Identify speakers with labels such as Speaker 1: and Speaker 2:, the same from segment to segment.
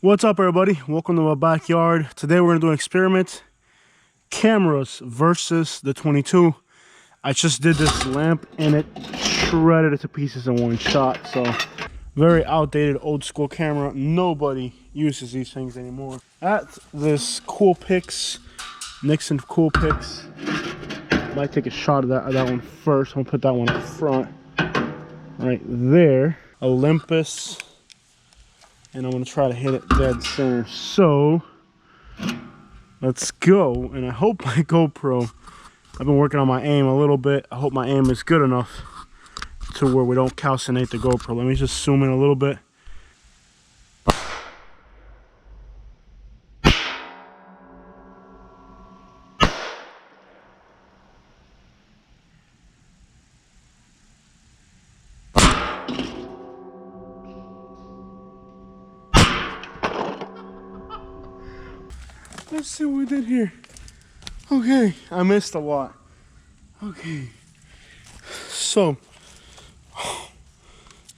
Speaker 1: What's up, everybody? Welcome to my backyard. Today we're gonna do an experiment. Cameras versus the 22. I just did this lamp and it shredded it to pieces in one shot. So very outdated, old school camera. Nobody uses these things anymore. At this Cool Picks, Nixon Cool Picks. Might take a shot of that one first. I'm gonna put that one up front. Right there. Olympus. And I'm gonna try to hit it dead center. So let's go. And I hope my GoPro, I've been working on my aim a little bit. I hope my aim is good enough to where we don't calcinate the GoPro. Let me just zoom in a little bit. Let's see what we did here. Okay, I missed a lot. Okay. So,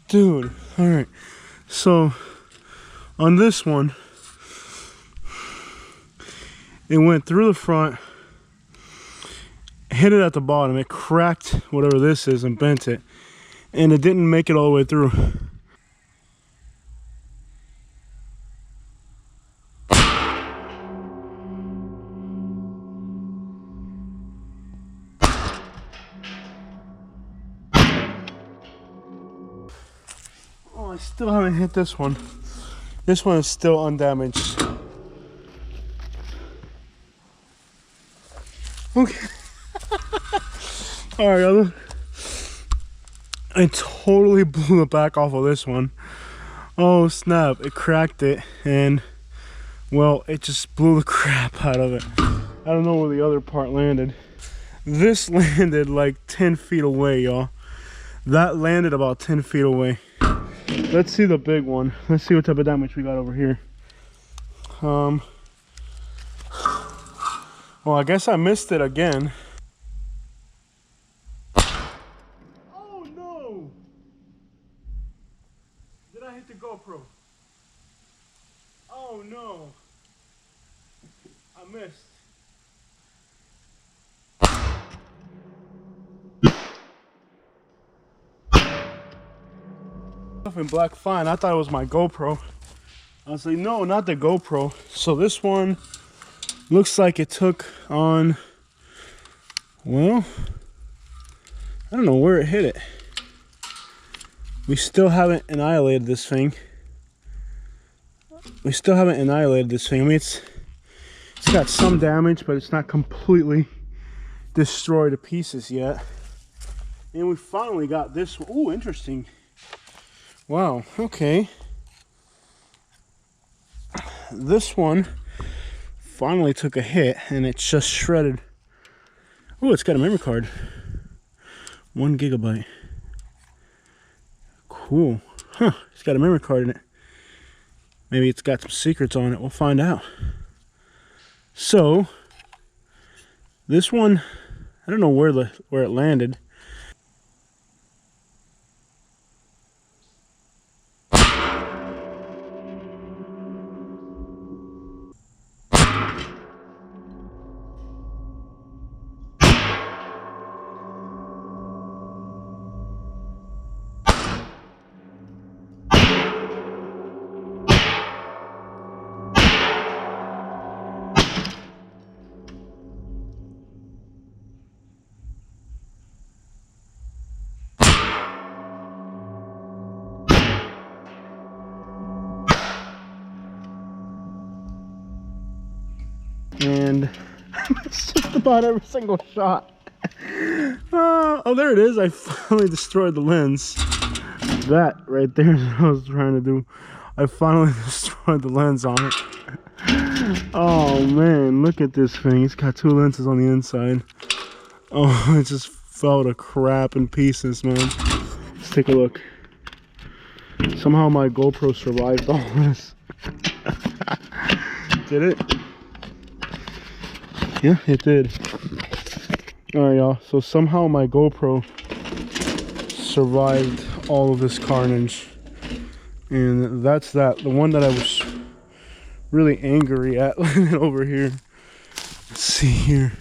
Speaker 1: dude, all right. So, on this one, it went through the front, hit it at the bottom. It cracked whatever this is and bent it. And it didn't make it all the way through. Oh, I still haven't hit this one. This one is still undamaged. Okay. Alright, I totally blew the back off of this one. Oh snap, it cracked it and well, it just blew the crap out of it. I don't know where the other part landed. This landed like 10 feet away, y'all. That landed about 10 feet away. Let's see the big one. Let's see what type of damage we got over here. Well, I guess I missed it again. Oh no! Did I hit the GoPro? Oh no! I missed. In black, fine. I thought it was my GoPro. I was like, no, not the GoPro. So this one looks like it took on, well, I don't know where it hit it. We still haven't annihilated this thing. I mean, it's got some damage, but it's not completely destroyed to pieces yet. And we finally got this one. Ooh, interesting. Wow, okay. This one finally took a hit and it's just shredded. Oh, it's got a memory card. 1 gigabyte. Cool. Huh, it's got a memory card in it. Maybe it's got some secrets on it. We'll find out. So, this one, I don't know where it landed. And it's just about every single shot. Oh, there it is. I finally destroyed the lens. That right there is what I was trying to do. I finally destroyed the lens on it. Oh man, look at this thing. It's got 2 lenses on the inside. Oh, it just fell to crap in pieces, man. Let's take a look. Somehow my GoPro survived all this. Did it? Yeah, it did. Alright, y'all. So somehow my GoPro survived all of this carnage. And that's that. The one that I was really angry at it over here. Let's see here.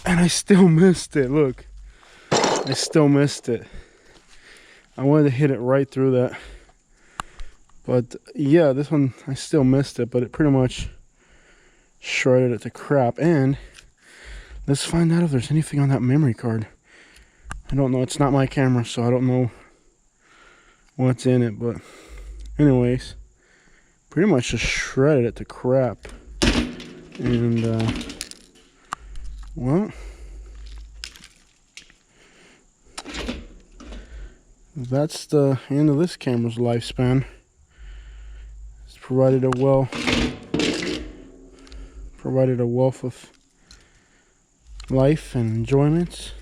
Speaker 1: And I still missed it. Look, I still missed it. I wanted to hit it right through that. But yeah, this one, I still missed it, but it pretty much shredded it to crap. And let's find out if there's anything on that memory card. I don't know. It's not my camera, so I don't know what's in it. But anyways, pretty much just shredded it to crap. And well, that's the end of this camera's lifespan. It's provided a wealth of life and enjoyment.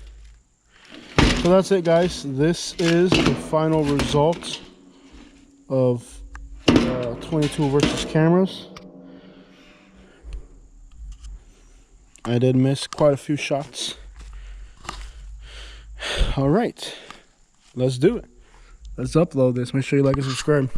Speaker 1: So that's it, guys. This is the final result of 22 versus cameras. I did miss quite a few shots. All right, let's do it. Let's upload this. Make sure you like and subscribe.